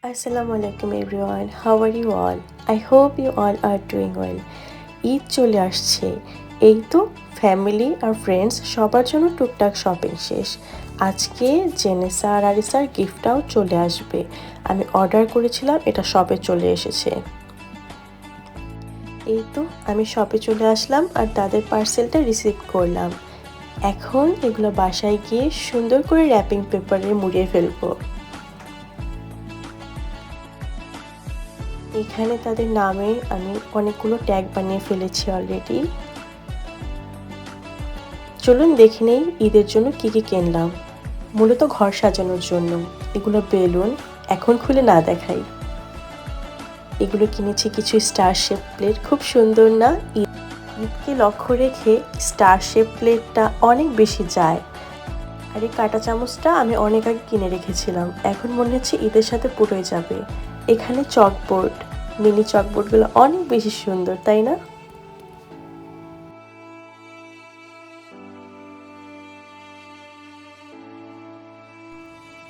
Assalamu alaikum everyone. How are you all? I hope you all are doing well. Eid চলে আসছে। এই তো family আর friends সবার জন্য টুকটাক শপিং শেষ। আজকে জেনেসা আর আরিসার গিফটটাও চলে আসবে। আমি অর্ডার করেছিলাম, এটা শপে চলে এসেছে। এই তো আমি শপে চলে আসলাম আর তাদের পার্সেলটা রিসিভ করলাম। এখন এগুলো বাসায় গিয়ে সুন্দর করে র্যাপিং পেপারে মুড়িয়ে ফেলবো। এখানে তাদের নামে আমি অনেকগুলো ট্যাগ বানিয়ে ফেলেছি অলরেডি। চলুন দেখে নেই ঈদের জন্য কি কি কিনলাম। মূলত ঘর সাজানোর জন্য এগুলো বেলুন, এখন খুলে না দেখাই। এগুলো কিনেছি কিছু স্টার শেপ প্লেট, খুব সুন্দর না? ঈদকে লক্ষ্য রেখে স্টার শেপ প্লেটটা অনেক বেশি যায়। আর এই কাঁটা চামচটা আমি অনেক আগে কিনে রেখেছিলাম, এখন মনে হচ্ছে ঈদের সাথে পুরোই যাবে। এখানে চকবোর্ড, মিনি চকবোর্ডগুলো অনেক বেশি সুন্দর, তাই না?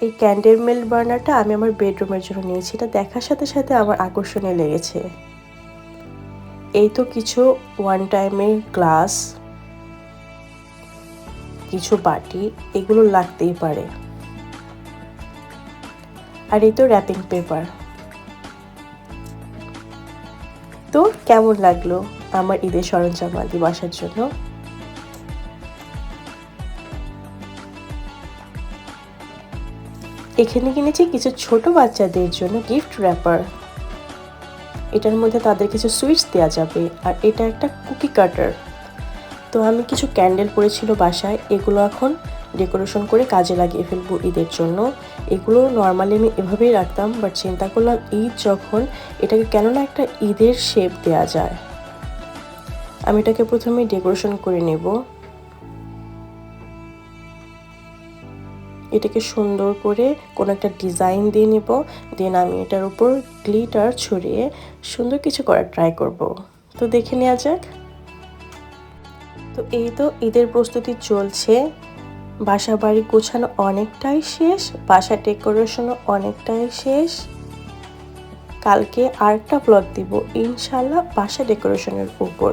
এই ক্যান্ডেল মেল্ট বার্নারটা আমি আমার বেডরুমের জন্য নিয়েছি, এটা দেখার সাথে সাথে আমার আকর্ষণীয় লেগেছে। এই তো কিছু ওয়ান টাইমের গ্লাস, কিছু বাটি, এগুলো লাগতেই পারে। আর এই তো র্যাপিং পেপার। তো কেমন লাগলো আমার ঈদের সরঞ্জামাদি বাসার জন্য? এখানে কিনেছি কিছু ছোট বাচ্চাদের জন্য গিফট র্যাপার। এটার মধ্যে তাদের কিছু সুইটস দেওয়া যাবে। আর এটা একটা কুকি কাটার। তো আমি কিছু ক্যান্ডেল পড়েছিল বাসায়, এগুলো এখন ডেকোরেশন করে কাজে লাগিয়ে ফেলবো ঈদের জন্য। এগুলো নর্মালি আমি এভাবেই রাখতাম, বাট চিন্তা করলাম ঈদ যখন, এটাকে কেননা একটা ঈদের শেপ দেওয়া যায়। আমি এটাকে প্রথমে ডেকোরেশন করে নেব। এটাকে সুন্দর করে কোনো একটা ডিজাইন দিয়ে নেব, দেন আমি এটার উপর গ্লিটার ছড়িয়ে সুন্দর কিছু করার ট্রাই করব। তো দেখে নেওয়া যাক। তো এই তো ঈদের প্রস্তুতি চলছে। বাসা বাড়ি গোছানো অনেকটাই শেষ, বাসা ডেকোরেশনও অনেকটাই শেষ। কালকে আরেকটা ব্লগ দিব ইনশাল্লাহ বাসা ডেকোরেশনের উপর।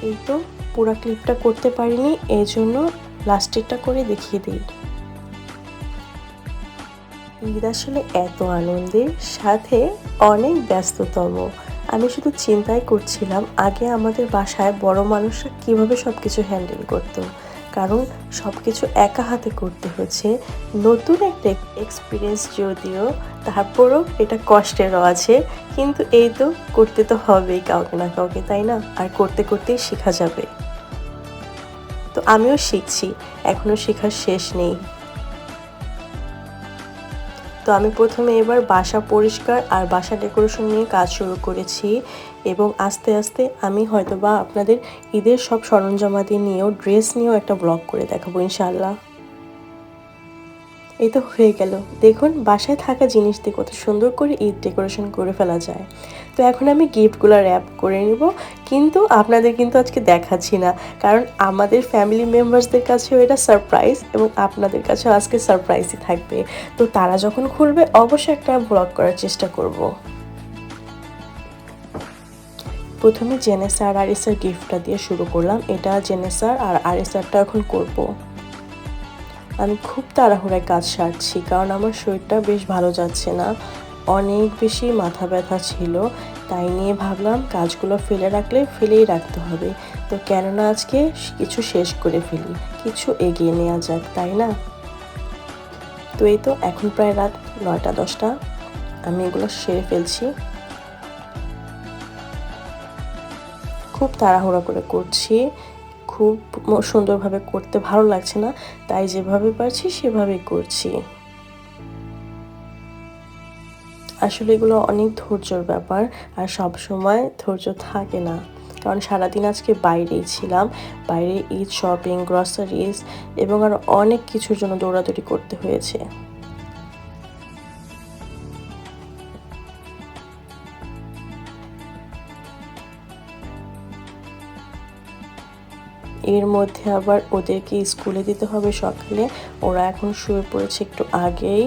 এই তো পুরো ক্লিপটা করতে পারিনি, এই জন্য লাস্টেরটা করে দেখিয়ে দিই। ঈদ আসলে এত আনন্দের সাথে অনেক ব্যস্ততম। আমি শুধু চিন্তাই করছিলাম আগে আমাদের বাসায় বড় মানুষরা কিভাবে সব কিছু হ্যান্ডেল করতো, কারণ সব কিছু একা হাতে করতে হচ্ছে। নতুন একটা এক্সপিরিয়েন্স যদিও, তারপরও এটা কষ্টেরও আছে, কিন্তু এই তো করতে তো হবেই কাউকে না কাউকে, তাই না? আর করতে করতেই শেখা যাবে। তো আমিও শিখছি, এখনো শেখার শেষ নেই। তো আমি প্রথমে এবার বাসা পরিষ্কার আর বাসা ডেকোরেশন নিয়ে কাজ শুরু করেছি, এবং আস্তে আস্তে আমি হয়তোবা আপনাদের ঈদের সব সরঞ্জামাদি নিয়েও, ড্রেস নিয়েও একটা ব্লগ করে দেখাবো ইনশাআল্লাহ। এই তো হয়ে গেল, দেখুন বাসায় থাকা জিনিস দিয়ে কত সুন্দর করে ঈদ ডেকোরেশন করে ফেলা যায়। তো এখন আমি গিফটগুলো র্যাপ করে নিব, কিন্তু আপনাদের কিন্তু আজকে দেখাচ্ছি না, কারণ আমাদের ফ্যামিলি মেম্বার্সদের কাছেও এটা সারপ্রাইজ, এবং আপনাদের কাছেও আজকে সারপ্রাইজই থাকবে। তো তারা যখন খুলবে অবশ্যই একটা ব্লগ করার চেষ্টা করব। প্রথমে জেনেসা আর আরিসার গিফটটা দিয়ে শুরু করলাম, এটা জেনেসার আর আরিসারটা এখন করব। আমি খুব তাড়াহুড়ায় কাজ সারছি, কারণ আমার শরীরটা বেশ ভালো যাচ্ছে না, অনেক বেশি মাথা ব্যথা ছিল। তাই নিয়ে ভাবলাম কাজগুলো ফেলে রাখলে ফেলেই রাখতে হবে, তো কেননা আজকে কিছু শেষ করে ফেলি, কিছু এগিয়ে নেওয়া যাক, তাই না? তো এই তো এখন প্রায় রাত 9টা-10টা, আমি এগুলো সেরে ফেলছি। খুব তাড়াহুড়া করে করছি, খুব সুন্দরভাবে করতে ভালো লাগছে না, তাই যেভাবে পারছি সেভাবেই করছি। আসলে এগুলো অনেক ধৈর্যর ব্যাপার, আর সব সময় ধৈর্য থাকে না, কারণ সারাদিন আজকে বাইরেই ছিলাম। বাইরে ঈদ শপিং, গ্রসারিজ এবং আরও অনেক কিছুর জন্য দৌড়াদৌড়ি করতে হয়েছে। এর মধ্যে আবার ওদেরকে স্কুলে দিতে হবে সকালে। ওরা এখন শুয়ে পড়েছে একটু আগেই,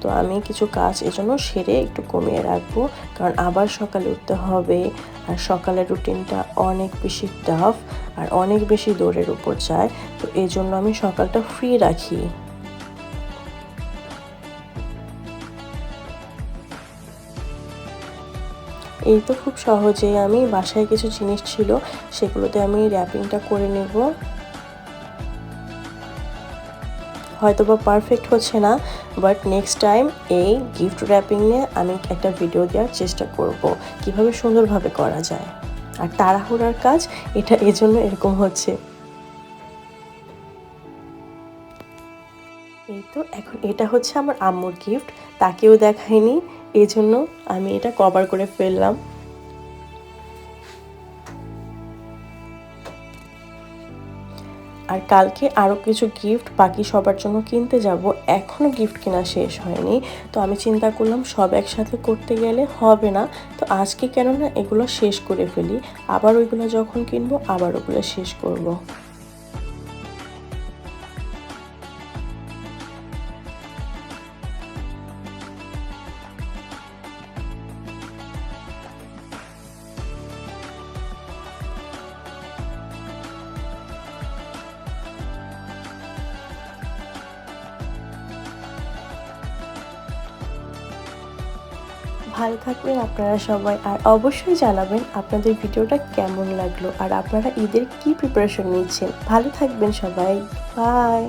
তো আমি কিছু কাজ এজন্য সেরে একটু কমিয়ে রাখবো, কারণ আবার সকালে উঠতে হবে। আর সকালের রুটিনটা অনেক বেশি টাফ আর অনেক বেশি দৌড়ের উপর যায়, তো এই জন্য আমি সকালটা ফ্রি রাখি। এই তো খুব সহজেই আমি বাসায় কিছু জিনিস ছিল সেগুলোতে আমি র্যাপিংটা করে নেব। হয়তো বা পারফেক্ট হচ্ছে না, বাট নেক্সট টাইম এই গিফট র্যাপিং নিয়ে আমি একটা ভিডিও দেওয়ার চেষ্টা করব কিভাবে সুন্দরভাবে করা যায়। আর তাড়াহুড়ার কাজ এটা এজন্য এরকম হচ্ছে। এই তো এখন এটা হচ্ছে আমার আম্মুর গিফট, তাকেও দেখাইনি, এই জন্য আমি এটা কভার করে ফেললাম। আর কালকে আরও কিছু গিফট বাকি সবার জন্য কিনতে যাব, এখনও গিফট কেনা শেষ হয়নি। তো আমি চিন্তা করলাম সব একসাথে করতে গেলে হবে না, তো আজকে কেন না এগুলো শেষ করে ফেলি, আবার ওইগুলো যখন কিনবো আবার ওগুলো শেষ করব। ভালো থাকবেন আপনারা সবাই, আর অবশ্যই জানাবেন আপনাদের ভিডিওটা কেমন লাগলো আর আপনারা ঈদের কি প্রিপারেশন নিচ্ছেন। ভালো থাকবেন সবাই, বাই।